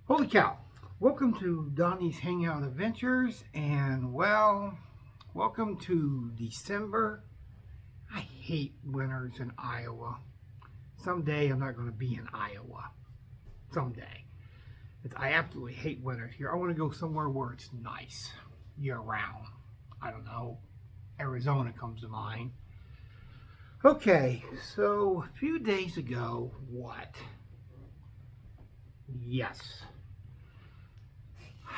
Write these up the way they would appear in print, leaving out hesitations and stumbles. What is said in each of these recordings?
Holy cow! Welcome to Donnie's Hangout Adventures, and welcome to December. I hate winters in Iowa. Someday I'm not going to be in Iowa. Someday. I absolutely hate winters here. I want to go somewhere where it's nice year round. I don't know. Arizona comes to mind. Okay, so a few days ago, what? Yes.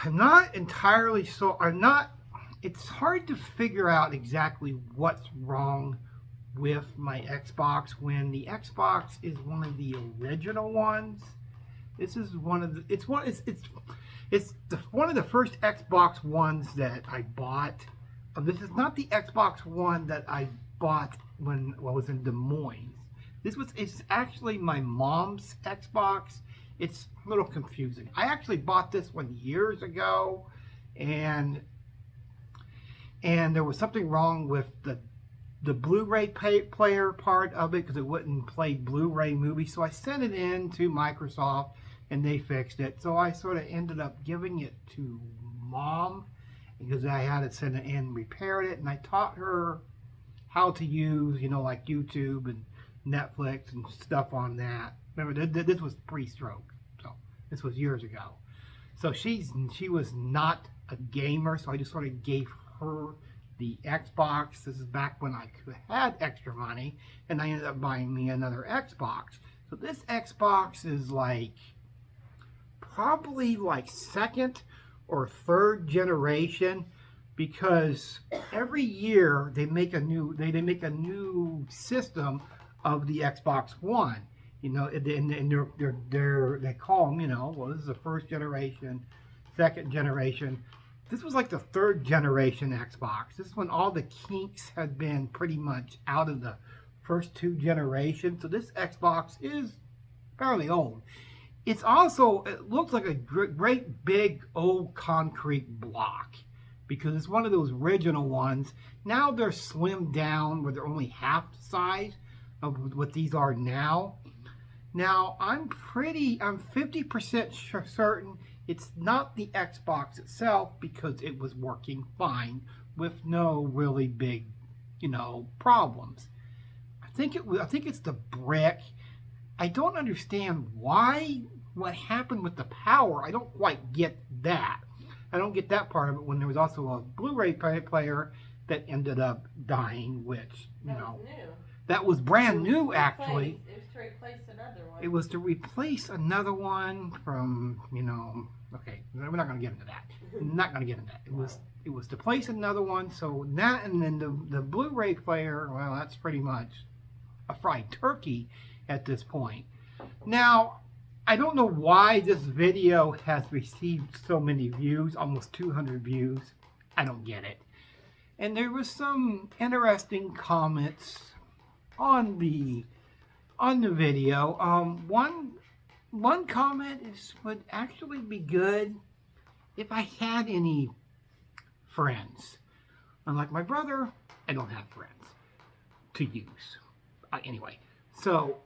I'm not entirely so. I'm not. It's hard to figure out exactly what's wrong with my Xbox when the Xbox is one of the original ones. This is one of the. One of the first Xbox ones that I bought. This is not the Xbox One that I bought when I was in Des Moines. It's actually my mom's Xbox. It's a little confusing. I actually bought this one years ago, and there was something wrong with the Blu-ray player part of it because it wouldn't play Blu-ray movies. So I sent it in to Microsoft, and they fixed it. So I sort of ended up giving it to Mom because I had to send it in, repaired it, and I taught her how to use, like YouTube and Netflix and stuff on that. Remember, this was pre-stroke, so this was years ago. So she was not a gamer, so I just sort of gave her the Xbox. This is back when I had extra money, and I ended up buying me another Xbox. So this Xbox is probably second or third generation because every year they make a new system of the Xbox One. And they call them, well, this is the first generation, second generation. This was like the third generation Xbox. This is when all the kinks had been pretty much out of the first two generations. So this Xbox is fairly old. It looks like a great big old concrete block because it's one of those original ones. Now they're slimmed down where they're only half the size of what these are now. Now, I'm 50% certain it's not the Xbox itself because it was working fine with no really big, problems. I think it's the brick. I don't understand what happened with the power. I don't quite get that. I don't get that part of it when there was also a Blu-ray player that ended up dying, which, that was brand new, actually. It was to replace another one. It was to replace another one from, okay, we're not going to get into that. I'm not going to get into that. It was to place another one, so that, and then the Blu-ray player, well, that's pretty much a fried turkey at this point. Now, I don't know why this video has received so many views, almost 200 views. I don't get it. And there was some interesting comments on the video. One comment would actually be good if I had any friends. Unlike my brother, I don't have friends to use. Anyway, so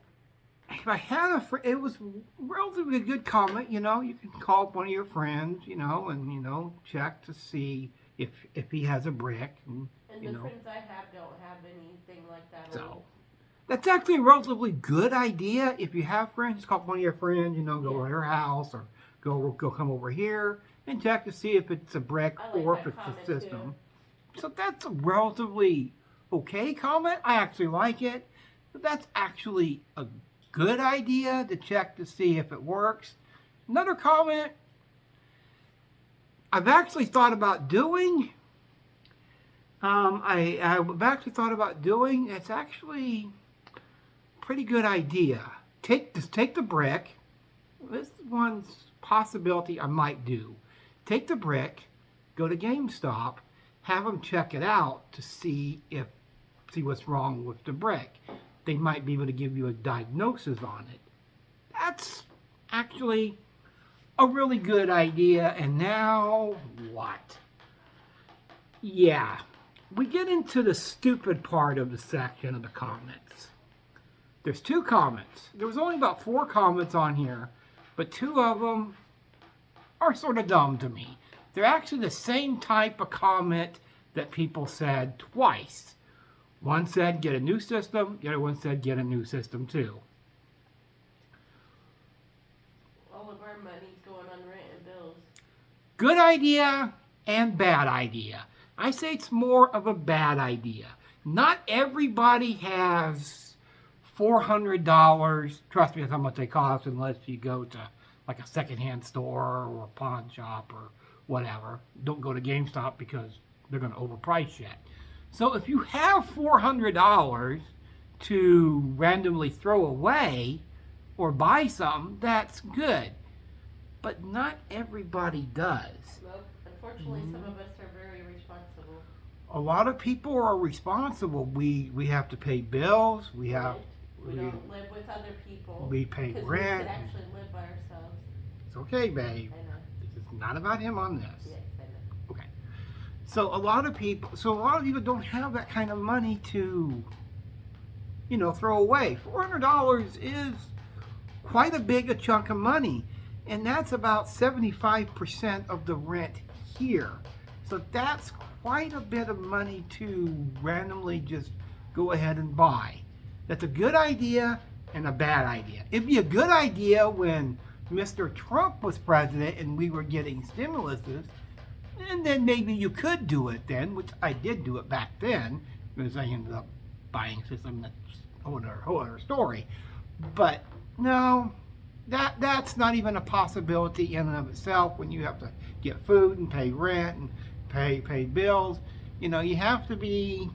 if I had a friend, it was relatively a good comment. You can call up one of your friends, and check to see if he has a brick. And the friends I have don't have anything like that. So that's actually a relatively good idea. If you have friends, just call up one of your friends. Go to her house or go come over here and check to see if it's a brick or if it's a system. Too. So that's a relatively okay comment. I actually like it, but that's actually a good idea to check to see if it works. Another comment I've actually thought about doing. I've actually thought about doing. It's actually a pretty good idea. Just take the brick. This one's possibility I might do. Take the brick, go to GameStop, have them check it out to see what's wrong with the brick. They might be able to give you a diagnosis on it. That's actually a really good idea. And now what? Yeah, we get into the stupid part of the section of the comments. There's two comments. There was only about 4 comments on here, but 2 of them are sort of dumb to me. They're actually the same type of comment that people said twice. One said get a new system, the other one said get a new system too. All of our money's going on rent and bills. Good idea and bad idea. I say it's more of a bad idea. Not everybody has $400. Trust me, that's how much they cost unless you go to like a secondhand store or a pawn shop or whatever. Don't go to GameStop because they're going to overprice you. So if you have $400 to randomly throw away or buy something, that's good. But not everybody does. Well, unfortunately, some of us are very responsible. A lot of people are responsible. We have to pay bills. We have We don't live with other people. we pay Because rent. we could actually live by ourselves. It's okay, babe. I know. This is not about him on this. Yes, I know. Okay. So a lot of people don't have that kind of money to, throw away. $400 is quite a big chunk of money, and that's about 75% of the rent here. So that's quite a bit of money to randomly just go ahead and buy. That's a good idea and a bad idea. It'd be a good idea when Mr. Trump was president and we were getting stimuluses, and then maybe you could do it then, which I did do it back then, because I ended up buying a system. That's a whole other story. But no, that's not even a possibility in and of itself when you have to get food and pay rent and pay bills. You have to be,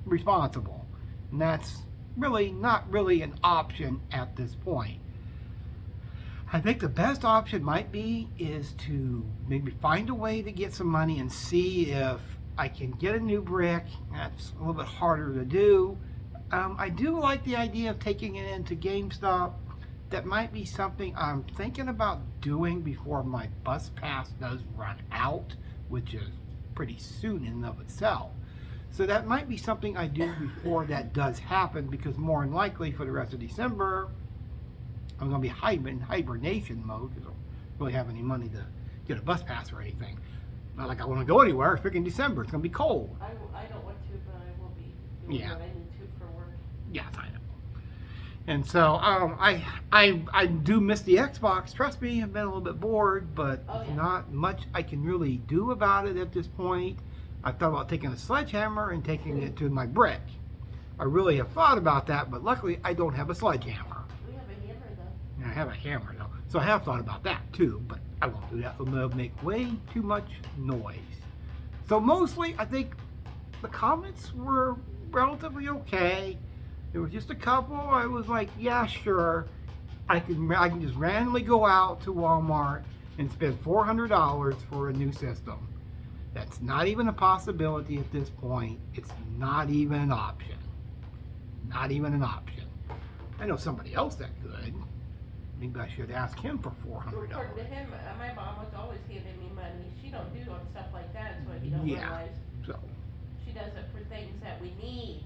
responsible. And that's really not really an option at this point. I think the best option might be is to maybe find a way to get some money and see if I can get a new brick. That's a little bit harder to do. I do like the idea of taking it into GameStop. That might be something I'm thinking about doing before my bus pass does run out, which is pretty soon in and of itself. So that might be something I do before that does happen, because more than likely for the rest of December, I'm going to be in hibernation mode because I don't really have any money to get a bus pass or anything. Not like I want to go anywhere. It's freaking December. It's going to be cold. I don't want to, but I will be doing Yeah. what I need to for work. Yeah, I know. And so I do miss the Xbox. Trust me, I've been a little bit bored, but Oh, yeah. not much I can really do about it at this point. I thought about taking a sledgehammer and taking it to my brick. I really have thought about that, but luckily I don't have a sledgehammer. We have a hammer, though. And I have a hammer though, so I have thought about that too, but I won't do that. It'll make way too much noise. So mostly, I think the comments were relatively okay. There was just a couple I was like, yeah, sure. I can just randomly go out to Walmart and spend $400 for a new system. That's not even a possibility at this point. It's not even an option. Not even an option. I know somebody else that could. Maybe I should ask him for $400. According to him, my mom was always handing me money. She don't do stuff like that, so you don't Yeah. realize. So, She does it for things that we need.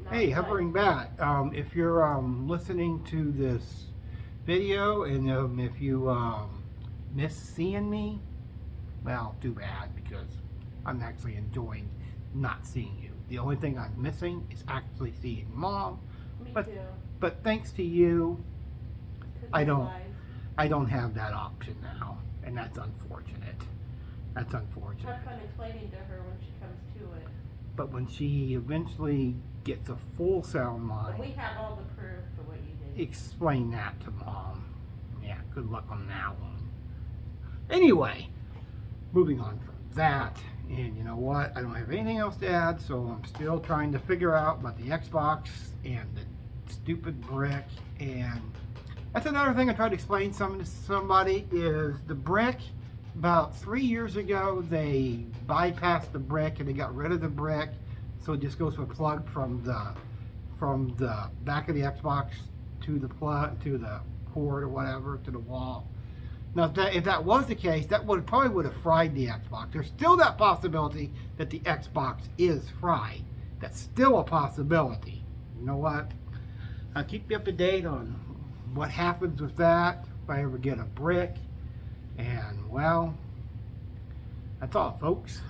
not hey, like- hovering back. If you're listening to this video and if you miss seeing me, well, too bad, because I'm actually enjoying not seeing you. The only thing I'm missing is actually seeing Mom. Me but- too. But thanks to you, 'Cause I of don't- life. I don't have that option now, and that's unfortunate. That's unfortunate. Have fun explaining to her when she comes to it. But when she eventually gets a full sound But we mind, have all the proof for what you did. explain that to Mom. Yeah, good luck on that one. Anyway, moving on from that, and you know what? I don't have anything else to add, so I'm still trying to figure out about the Xbox and the stupid brick. And that's another thing I tried to explain to somebody is the brick. About 3 years ago, they bypassed the brick and they got rid of the brick, so it just goes to a plug from the back of the Xbox to the plug to the cord or whatever to the wall. Now, if that was the case, that probably would have fried the Xbox. There's still that possibility that the Xbox is fried. That's still a possibility. You know what? I'll keep you up to date on what happens with that. If I ever get a brick, And well, that's all, folks.